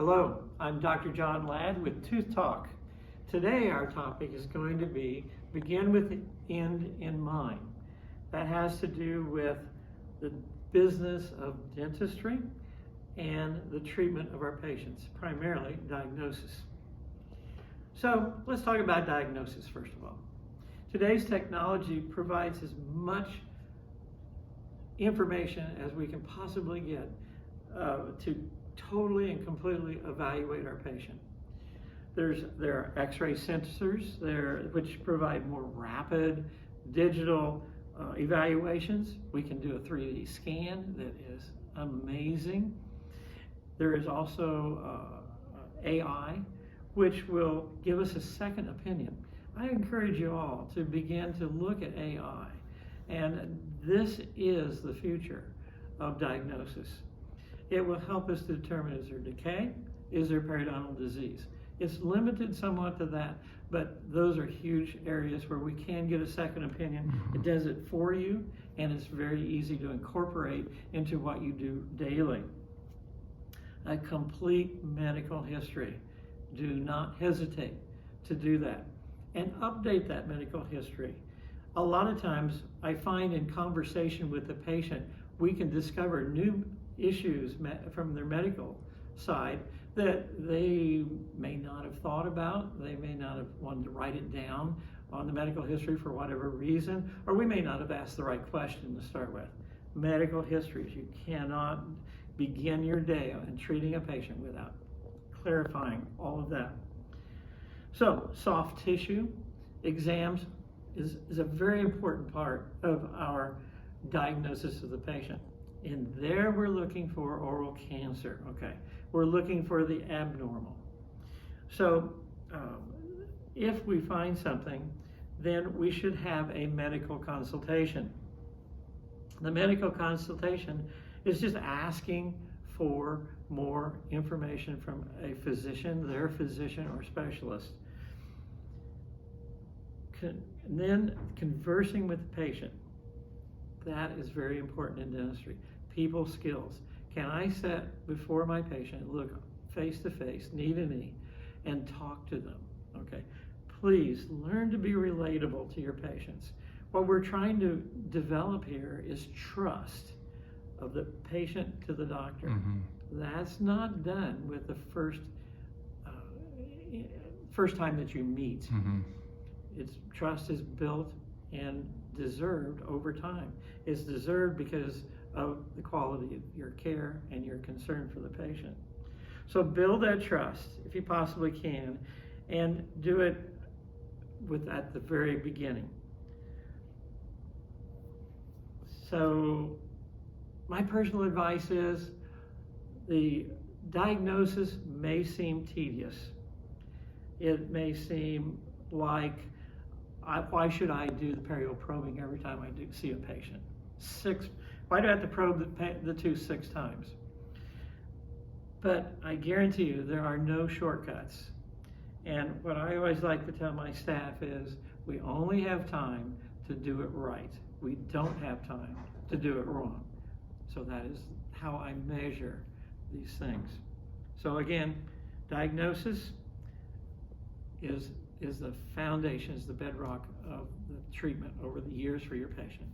Hello, I'm Dr. John Ladd with Tooth Talk. Today our topic is going to be begin with the end in mind. That has to do with the business of dentistry and the treatment of our patients, primarily diagnosis. So let's talk about diagnosis first of all. Today's technology provides as much information as we can possibly get to totally and completely evaluate our patient. There are X-ray sensors which provide more rapid digital evaluations. We can do a 3D scan that is amazing. There is also AI, which will give us a second opinion. I encourage you all to begin to look at AI, and this is the future of diagnosis. It will help us to determine, is there decay? Is there periodontal disease? It's limited somewhat to that, but those are huge areas where we can get a second opinion. It does it for you, and it's very easy to incorporate into what you do daily. A complete medical history. Do not hesitate to do that. And update that medical history. A lot of times, I find in conversation with the patient, we can discover new issues from their medical side that they may not have thought about. They may not have wanted to write it down on the medical history for whatever reason, or we may not have asked the right question to start with. Medical histories, you cannot begin your day in treating a patient without clarifying all of that. So, soft tissue exams is a very important part of our diagnosis of the patient. And there we're looking for oral cancer, okay? We're looking for the abnormal. So if we find something, then we should have a medical consultation. The medical consultation is just asking for more information from a physician, their physician or specialist. Then conversing with the patient. That is very important in dentistry. People skills. Can I sit before my patient, look face to face, knee to knee, and talk to them? Okay. Please learn to be relatable to your patients. What we're trying to develop here is trust of the patient to the doctor. That's not done with the first time that you meet. Trust is built and deserved over time. It's deserved because of the quality of your care and your concern for the patient. So build that trust if you possibly can, and do it at the very beginning. So my personal advice is the diagnosis may seem tedious. It may seem like, why should I do the perioral probing every time I see a patient? Why do I have to probe the tooth 6 times? But I guarantee you there are no shortcuts. And what I always like to tell my staff is we only have time to do it right. We don't have time to do it wrong. So that is how I measure these things. So again, diagnosis is the foundation, is the bedrock of the treatment over the years for your patient.